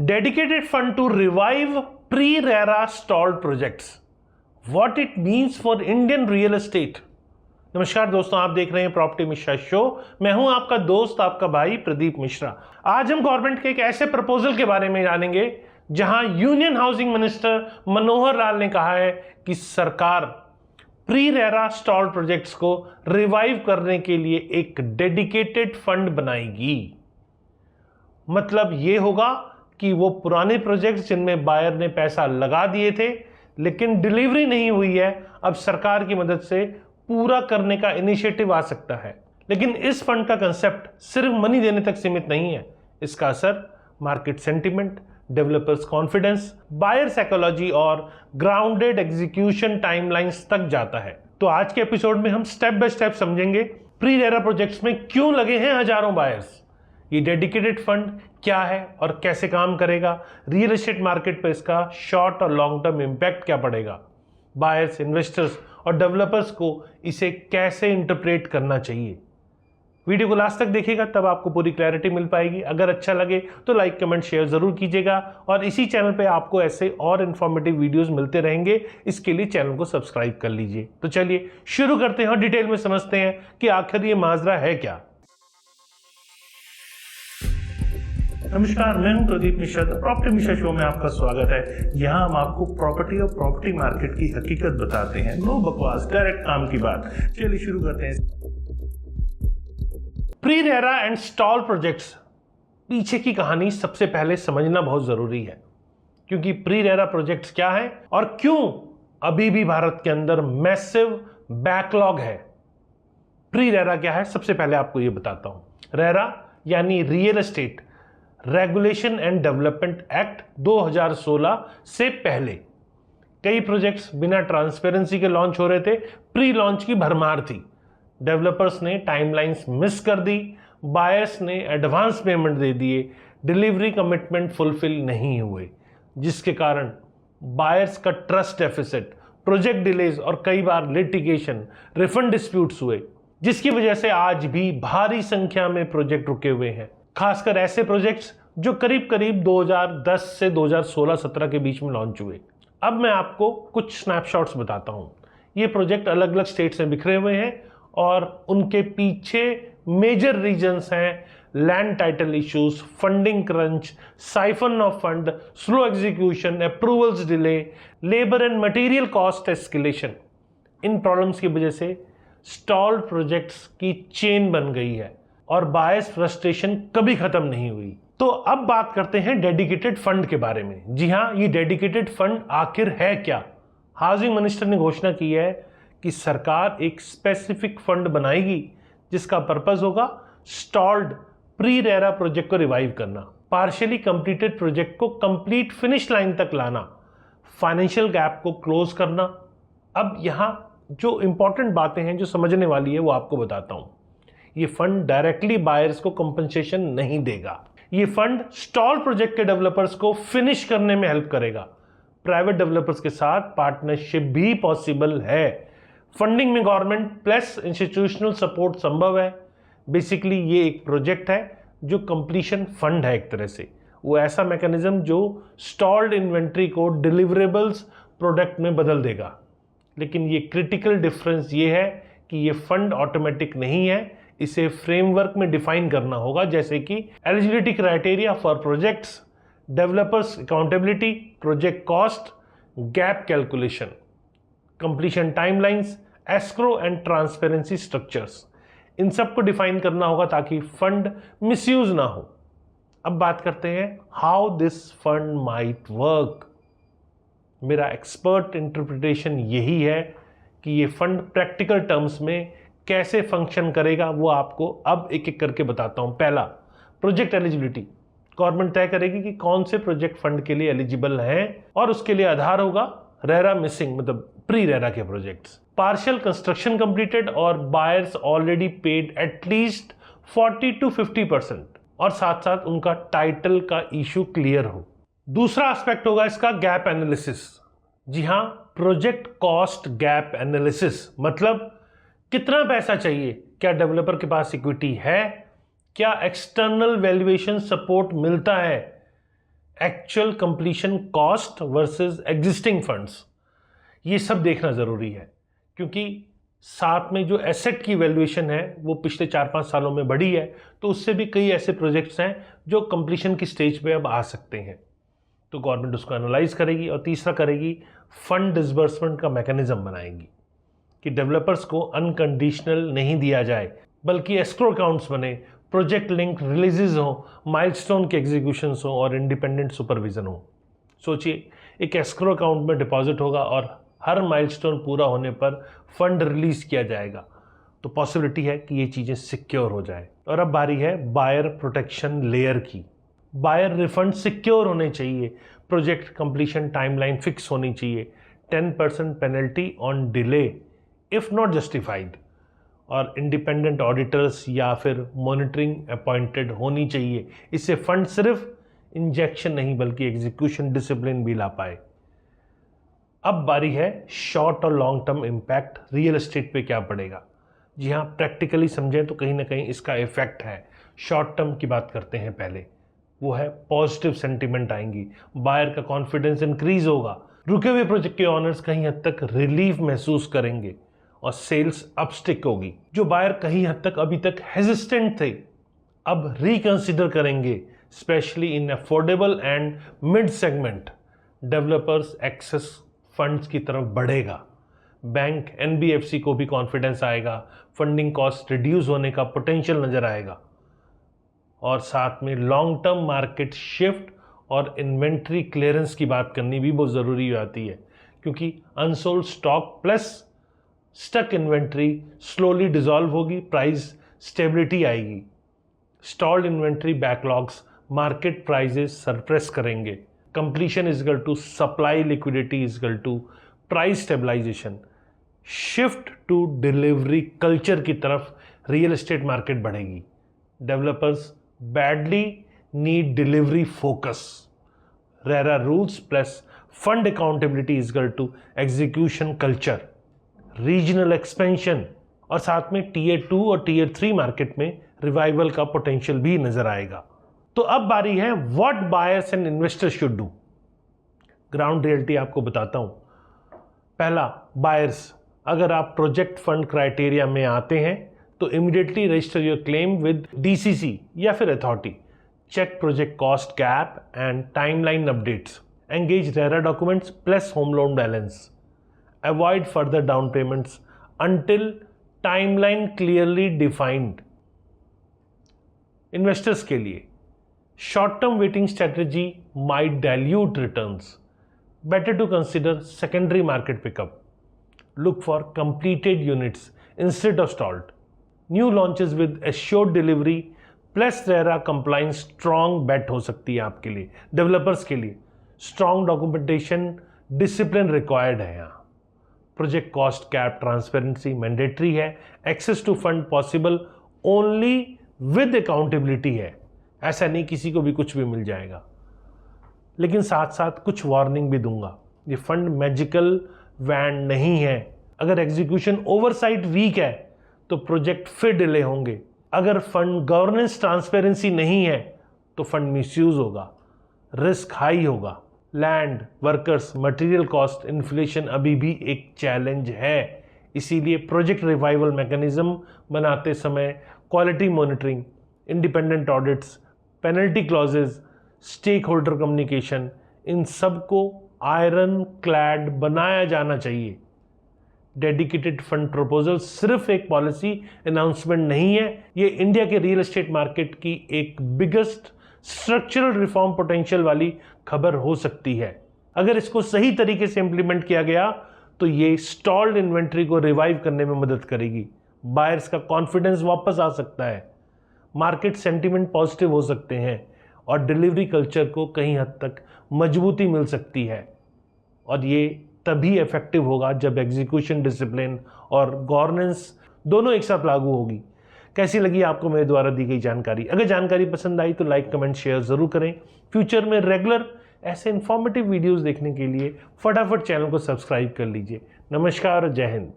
Dedicated fund to revive pre-RERA stalled projects. What it means for Indian real estate. नमस्कार दोस्तों, आप देख रहे हैं प्रॉपर्टी मिश्रा शो। मैं हूं आपका दोस्त, आपका भाई प्रदीप मिश्रा। आज हम गवर्नमेंट के एक ऐसे प्रपोजल के बारे में जानेंगे जहां union housing minister Manohar Lal ने कहा है कि सरकार प्री रेरा स्टॉल्ड प्रोजेक्ट्स को रिवाइव करने के लिए एक डेडिकेटेड फंड बनाएगी। मतलब ये होगा कि वो पुराने प्रोजेक्ट्स जिनमें बायर ने पैसा लगा दिए थे लेकिन डिलीवरी नहीं हुई है, अब सरकार की मदद से पूरा करने का इनिशिएटिव आ सकता है। लेकिन इस फंड का कंसेप्ट सिर्फ मनी देने तक सीमित नहीं है। इसका असर market sentiment, developers confidence, buyer psychology और ग्राउंडेड एग्जीक्यूशन टाइमलाइंस तक जाता है। तो आज के एपिसोड में हम स्टेप बाय स्टेप समझेंगे प्री रेरा प्रोजेक्ट्स में क्यों लगे हैं हजारों बायर्स, ये डेडिकेटेड फंड क्या है और कैसे काम करेगा, रियल एस्टेट मार्केट पर इसका शॉर्ट और लॉन्ग टर्म इंपैक्ट क्या पड़ेगा, बायर्स, इन्वेस्टर्स और डेवलपर्स को इसे कैसे इंटरप्रेट करना चाहिए। वीडियो को लास्ट तक देखिएगा, तब आपको पूरी क्लैरिटी मिल पाएगी। अगर अच्छा लगे तो लाइक, कमेंट, शेयर जरूर कीजिएगा और इसी चैनल पे आपको ऐसे और इन्फॉर्मेटिव वीडियोस मिलते रहेंगे। इसके लिए चैनल को सब्सक्राइब कर लीजिए। तो चलिए शुरू करते हैं और डिटेल में समझते हैं कि आखिर ये माजरा है क्या। नमस्कार, मैं हूं प्रदीप मिश्रा। प्रॉपर्टी मिश्रा शो में आपका स्वागत है। यहाँ हम आपको प्रॉपर्टी और प्रॉपर्टी मार्केट की हकीकत बताते हैं। नो बकवास, डायरेक्ट काम की बात। चलिए शुरू करते हैं। Pre RERA and stall projects, पीछे की कहानी सबसे पहले समझना बहुत जरूरी है, क्योंकि प्री रेरा प्रोजेक्ट्स क्या है और क्यों अभी भी भारत के अंदर मैसिव बैकलॉग है। प्री रेरा क्या है, सबसे पहले आपको यह बताता हूं। रेरा यानी real estate regulation and development act 2016 से पहले कई प्रोजेक्ट्स बिना ट्रांसपेरेंसी के लॉन्च हो रहे थे। प्री लॉन्च की भरमार थी। डेवलपर्स ने टाइमलाइंस मिस कर दी, बायर्स ने एडवांस पेमेंट दे दिए, डिलीवरी कमिटमेंट फुलफिल नहीं हुए, जिसके कारण बायर्स का ट्रस्ट डेफिसिट, प्रोजेक्ट डिलेज और कई बार लिटिगेशन, रिफंड डिस्प्यूट्स हुए, जिसकी वजह से आज भी भारी संख्या में प्रोजेक्ट रुके हुए हैं। खासकर ऐसे प्रोजेक्ट्स जो करीब करीब 2010 से 2016-17 के बीच में लॉन्च हुए। अब मैं आपको कुछ स्नैपशॉट्स बताता हूं। ये प्रोजेक्ट अलग अलग स्टेट्स में बिखरे हुए हैं और उनके पीछे मेजर रीजंस हैं land title issues, funding crunch, siphon of fund, slow execution, approvals delay, labour and material cost escalation. In problems की वजह से स्टॉल्ड प्रोजेक्ट्स की चेन बन गई है और बायर्स फ्रस्ट्रेशन कभी खत्म नहीं हुई। तो अब बात करते हैं डेडिकेटेड फंड के बारे में। जी हां, ये डेडिकेटेड फंड आखिर है क्या। हाउसिंग मिनिस्टर ने घोषणा की है कि सरकार एक स्पेसिफिक फंड बनाएगी जिसका पर्पस होगा स्टॉल्ड प्री रेरा प्रोजेक्ट को रिवाइव करना, पार्शियली कंप्लीटेड प्रोजेक्ट को कंप्लीट फिनिश लाइन तक लाना, फाइनेंशियल गैप को क्लोज करना। अब यहां जो इंपॉर्टेंट बातें हैं जो समझने वाली है वो आपको बताता हूं। ये फंड डायरेक्टली बायर्स को कंपनसेशन नहीं देगा। ये फंड स्टॉल प्रोजेक्ट के डेवलपर्स को फिनिश करने में हेल्प करेगा। प्राइवेट डेवलपर्स के साथ पार्टनरशिप भी पॉसिबल है। फंडिंग में गवर्नमेंट प्लस इंस्टीट्यूशनल सपोर्ट संभव है। बेसिकली ये एक प्रोजेक्ट है जो कंप्लीशन फंड है, एक तरह से वो ऐसा मैकेनिज्म जो स्टॉल्ड इन्वेंट्री को डिलीवरेबल्स प्रोडक्ट में बदल देगा। लेकिन ये क्रिटिकल डिफरेंस ये है कि ये फंड ऑटोमेटिक नहीं है, इसे फ्रेमवर्क में डिफाइन करना होगा, जैसे कि eligibility criteria for projects, developers accountability, project cost, gap calculation, completion timelines, escrow and transparency structures. इन सब को डिफाइन करना होगा ताकि फंड मिसयूज ना हो। अब बात करते हैं how this fund might work. मेरा एक्सपर्ट इंटरप्रिटेशन यही है कि ये फंड प्रैक्टिकल टर्म्स में कैसे फंक्शन करेगा वो आपको अब एक एक करके बताता हूं। पहला, प्रोजेक्ट एलिजिबिलिटी। गवर्नमेंट तय करेगी कि कौन से प्रोजेक्ट फंड के लिए एलिजिबल हैं और उसके लिए आधार होगा रेरा मिसिंग, मतलब प्री रेरा के प्रोजेक्ट्स, पार्शियल कंस्ट्रक्शन कंप्लीटेड और buyers already paid at least 40 to 50% और साथ साथ उनका टाइटल का इशू क्लियर हो। दूसरा एस्पेक्ट होगा इसका गैप एनालिसिस। जी हां, प्रोजेक्ट कॉस्ट गैप एनालिसिस, मतलब कितना पैसा चाहिए, क्या डेवलपर के पास इक्विटी है, क्या एक्सटर्नल वैल्यूएशन सपोर्ट मिलता है, actual completion cost versus existing funds, ये सब देखना ज़रूरी है, क्योंकि साथ में जो एसेट की वैल्यूएशन है वो पिछले 4-5 सालों में बढ़ी है, तो उससे भी कई ऐसे प्रोजेक्ट्स हैं जो कंप्लीशन की स्टेज पे अब आ सकते हैं। तो गवर्नमेंट उसको एनालाइज करेगी और तीसरा करेगी फंड डिसबर्समेंट का मैकेनिज्म बनाएगी कि डेवलपर्स को अनकंडीशनल नहीं दिया जाए, बल्कि एस्क्रो अकाउंट्स बने, प्रोजेक्ट लिंक रिलीजेज हो, माइलस्टोन के एग्जीक्यूशंस हो और इंडिपेंडेंट सुपरविजन हो। सोचिए, एक एस्क्रो अकाउंट में डिपॉजिट होगा और हर माइलस्टोन पूरा होने पर फंड रिलीज किया जाएगा, तो पॉसिबिलिटी है कि ये चीज़ें सिक्योर हो जाए। और अब बारी है बायर प्रोटेक्शन लेयर की। बायर रिफंड सिक्योर होने चाहिए, प्रोजेक्ट कंप्लीशन टाइमलाइन फिक्स होनी चाहिए, 10% penalty on delay if not justified, और इंडिपेंडेंट ऑडिटर्स या फिर मॉनिटरिंग अपॉइंटेड होनी चाहिए। इससे फंड सिर्फ इंजेक्शन नहीं बल्कि एग्जीक्यूशन डिसिप्लिन भी ला पाए। अब बारी है शॉर्ट और long term impact real estate पे क्या पड़ेगा। जी हाँ, प्रैक्टिकली समझें तो कहीं ना कहीं इसका इफेक्ट है। शॉर्ट टर्म की बात करते हैं पहले, वो है पॉजिटिव सेंटिमेंट आएंगी, बायर का कॉन्फिडेंस इंक्रीज होगा, रुके हुए प्रोजेक्ट के ऑनर्स कहीं हद तक रिलीफ महसूस करेंगे और सेल्स अपस्टिक होगी। जो बायर कहीं हद तक अभी तक हेजिस्टेंट थे अब रिकंसिडर करेंगे, specially in affordable and mid segment. Developers access funds की तरफ बढ़ेगा, बैंक एनबीएफसी को भी कॉन्फिडेंस आएगा, फंडिंग कॉस्ट रिड्यूस होने का पोटेंशियल नजर आएगा, और साथ में लॉन्ग टर्म मार्केट शिफ्ट और इन्वेंट्री क्लियरेंस की बात करनी भी बहुत ज़रूरी हो जाती है, क्योंकि unsold stock plus stuck inventory slowly dissolve होगी, प्राइस स्टेबिलिटी आएगी। Stalled inventory backlogs market prices suppress करेंगे। Completion is equal to supply liquidity is equal to price stabilisation. Shift to delivery culture की तरफ रियल एस्टेट मार्केट बढ़ेगी। Developers badly need delivery focus. RERA rules plus fund accountability is equal to execution culture. Regional expansion और साथ में tier 2 और tier 3 market में revival का potential भी नजर आएगा। तो अब बारी है what buyers and investors should do. Ground reality आपको बताता हूं। पहला, बायर्स, अगर आप प्रोजेक्ट फंड क्राइटेरिया में आते हैं तो immediately register your claim with DCC या फिर authority. Check project cost gap and timeline updates. Engage RERA documents plus home loan balance. Avoid further down payments until timeline clearly defined. Investors के लिए short term waiting strategy might dilute returns. Better to consider secondary market pickup. Look for completed units instead of stalled. New launches with assured delivery plus RERA compliance strong bet हो सकती है आपके लिए। Developers के लिए strong documentation discipline required है। यहाँ project cost cap transparency mandatory है। Access to fund possible only with accountability है। ऐसा नहीं किसी को भी कुछ भी मिल जाएगा। लेकिन साथ साथ कुछ वार्निंग भी दूंगा, ये फंड मैजिकल वैन नहीं है। अगर एग्जीक्यूशन ओवरसाइट वीक है तो प्रोजेक्ट फिर डिले होंगे। अगर फंड गवर्नेंस ट्रांसपेरेंसी नहीं है तो फंड मिसयूज होगा, रिस्क हाई होगा। Land, workers, material cost, inflation अभी भी एक चैलेंज है। इसीलिए प्रोजेक्ट रिवाइवल मैकेनिज्म बनाते समय quality monitoring, independent audits, penalty clauses, stake holder communication, इन सब को आयरन क्लैड बनाया जाना चाहिए। डेडिकेटेड फंड प्रपोजल सिर्फ एक पॉलिसी अनाउंसमेंट नहीं है, ये इंडिया के रियल एस्टेट मार्केट की एक बिगेस्ट स्ट्रक्चरल रिफॉर्म पोटेंशियल वाली खबर हो सकती है। अगर इसको सही तरीके से इंप्लीमेंट किया गया तो ये स्टॉल्ड इन्वेंट्री को रिवाइव करने में मदद करेगी। बायर्स का कॉन्फिडेंस वापस आ सकता है, मार्केट सेंटीमेंट पॉजिटिव हो सकते हैं और डिलीवरी कल्चर को कहीं हद तक मजबूती मिल सकती है। और ये तभी इफेक्टिव होगा जब एग्जीक्यूशन डिसिप्लिन और गवर्नेंस दोनों एक साथ लागू होगी। कैसी लगी आपको मेरे द्वारा दी गई जानकारी? अगर जानकारी पसंद आई तो लाइक, कमेंट, शेयर जरूर करें। फ्यूचर में रेगुलर ऐसे इंफॉर्मेटिव वीडियोस देखने के लिए फटाफट चैनल को सब्सक्राइब कर लीजिए। नमस्कार और जय हिंद।